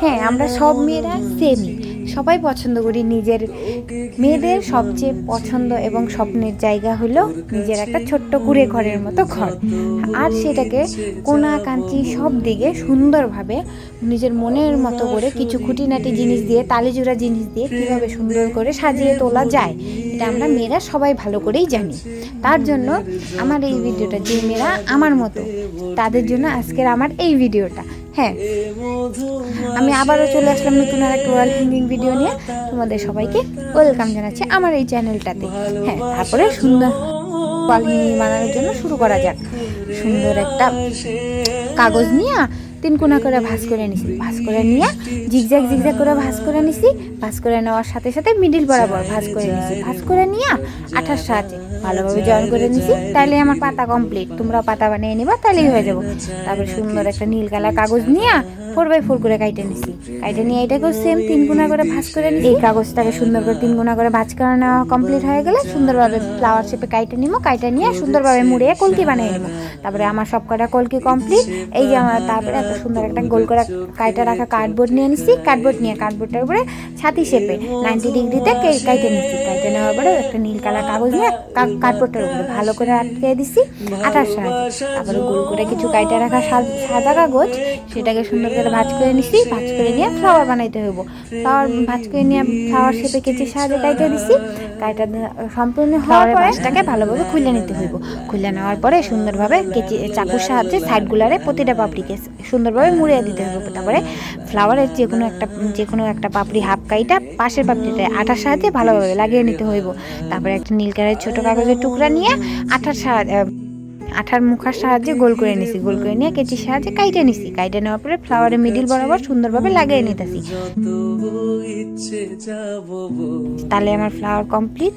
হ্যাঁ, আমরা সব মেয়েরা সেমই, সবাই পছন্দ করি নিজের মেয়েদের সবচেয়ে পছন্দ এবং স্বপ্নের জায়গা হলো নিজের একটা ছোট্ট কুঁড়ে ঘরের মতো ঘর। আর সেটাকে কোনা কাঞ্চি সব দিকে সুন্দরভাবে নিজের মনের মতো করে কিছু খুঁটিনাটি জিনিস দিয়ে, তালিজোড়া জিনিস দিয়ে কীভাবে সুন্দর করে সাজিয়ে তোলা যায়, এটা আমরা মেয়েরা সবাই ভালো করেই জানি। তার জন্য আমার এই ভিডিওটা, যে মেয়েরা আমার মতো তাদের জন্য আজকের আমার এই ভিডিওটা। হ্যাঁ, আমি আবারও চলে আসলাম নতুন আর একটা ওয়াল হ্যাঙ্গিং ভিডিও নিয়ে। তোমাদের সবাইকে ওয়েলকাম জানাচ্ছি আমার এই চ্যানেলটাতে। হ্যাঁ, তারপরে সুন্দর ওয়াল হ্যাঙ্গিং বানানোর জন্য শুরু করা যাক। সুন্দর একটা কাগজ নিয়ে 3 কোনা করে ভাঁজ করে নিছি, ভাঁজ করে নিয়ে জিগজ্যাগ জিগজ্যাগ করে ভাঁজ করে নিছি। ভাঁজ করে নেওয়ার সাথে সাথে মিডিল বরাবর ভাঁজ করে নিছি। ভাঁজ করে নিয়ে আঠার সাহায্যে ভালোভাবে জয়েন করে নিছি। তাহলে আমার পাতা কমপ্লিট। তোমরা পাতা বানিয়ে নিবা, তাহলেই হয়ে যাবো। তারপরে সুন্দর একটা নীল কালার কাগজ নিয়ে 4x4 করে কাইটে নিছি। কাইটে নিয়ে এটাকেও সেম 3 কোনা করে ভাঁজ করে নিই। এই কাগজটাকে সুন্দর করে 3 কোনা করে ভাঁজ করে নেওয়া কমপ্লিট হয়ে গেলে সুন্দরভাবে ফ্লাওয়ার শেপে কাইটে নিব। কাইটে নিয়ে সুন্দরভাবে মুড়িয়ে কলকি বানিয়ে নিব। তারপরে আমার সব কটা কলকি কমপ্লিট। এই যে আমার তারপরে এত সুন্দর একটা গোল করে কাইটে রাখা কার্ডবোর্ড নিয়ে নিছি। কার্ডবোর্ড নিয়ে কার্ডবোর্ডটার উপরে ছাতি শেপে 90 ডিগ্রিতে কাইটে নিছি। কাইটে নেওয়ার পরে একটা নীল কালার কাগজ নিয়ে কার্ডবোর্ডটার উপরে ভালো করে আটকে দিছি আটার সাহায্যে। তারপরে গোল করে কিছু কাইটে রাখা সাদা কাগজ, সেটাকে সুন্দর করে ভাঁজ করে নিছি। ভাঁজ করে নিয়ে ফ্লাওয়ার বানাইতে হইব। ফ্লাওয়ার ভাঁজ করে নিয়ে ফ্লাওয়ার শেপে কেচির সাহায্যে কাইটে দিছি। কাইটা সম্পূর্ণ হওয়ার পরে এটাকে ভালোভাবে খুলে নিতে হইব। খুলে নেওয়ার পরে সুন্দরভাবে কেচি চাকুর সাহায্যে সাইডগুলারে প্রতিটা পাপড়িকে সুন্দরভাবে মুড়িয়ে দিতে হইব। তারপরে ফ্লাওয়ারের যে কোনো একটা পাপড়ি হাফ কাইটা পাশের পাপড়িটা আটার সাহায্যে ভালোভাবে লাগিয়ে নিতে হইব। তারপরে একটা নীল কালারের ছোট কাগজের টুকরা নিয়ে আঠার মুখার সাহায্যে গোল করে নিছি। গোল করে নিয়ে কেচির সাহায্যে কাইটে নিছি। কাইটে নেওয়ার পরে ফ্লাওয়ারের মিডিল বরাবর সুন্দরভাবে লাগিয়ে নিতেছি। তাহলে আমার ফ্লাওয়ার কমপ্লিট।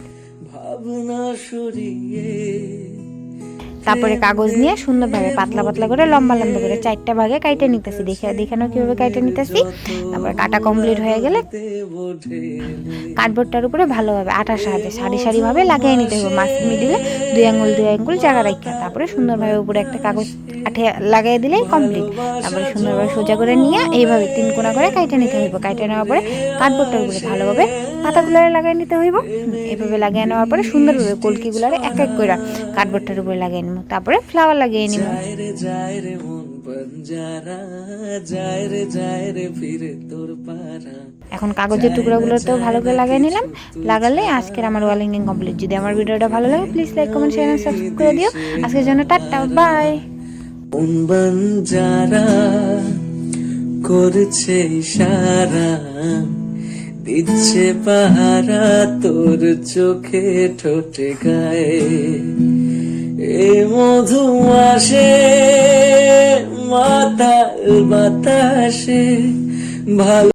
তারপরে কাগজ নিয়ে সুন্দরভাবে পাতলা পাতলা করে লম্বা লম্বা করে 4টা ভাগে কাইটে নিতেছি। দেখানো কিভাবে কাইটে নিতেছি। তারপরে কাটা কমপ্লিট হয়ে গেলে কার্ডবোর্ডটার উপরে ভালোভাবে আটার সাহায্যে সারি সারিভাবে লাগিয়ে নিতে হবে। মাছ মিডিলে 2 আঙ্গুল জায়গা রাখা। তারপরে সুন্দরভাবে উপরে একটা কাগজ আঠে লাগিয়ে দিলেই কমপ্লিট। তারপরে সুন্দরভাবে সোজা করে নিয়ে এইভাবে 3 কোনা করে কাইটে নিতে হইব। কাইটে নেওয়ার পরে কার্ডবোর্ডটার উপরে ভালোভাবে পাতাগুলো লাগিয়ে নিতে হইব। এইভাবে লাগিয়ে নেওয়ার পরে সুন্দরভাবে কলকিগুলারে এক এক করে কার্ডবোর্ডটার উপরে লাগিয়ে নিব। তারপরে ফ্লাওয়ার লাগিয়ে নিব। এখন কাগজের টুকরোগুলোতেও ভালো করে লাগিয়ে নিলাম। লাগালে আজকের আমার ওয়াল হ্যাঙ্গিং কমপ্লিট। যদি আমার ভিডিওটা ভালো লাগে please like comment share and subscribe করে দিও। আজকের জন্য টাটা, বাই। যারা করছে ইশারা, দিচ্ছে পাহারা তোর চোখে ঠোঁটে গায়ে, এ মধু আসে মাতাল বাতাসে ভালো।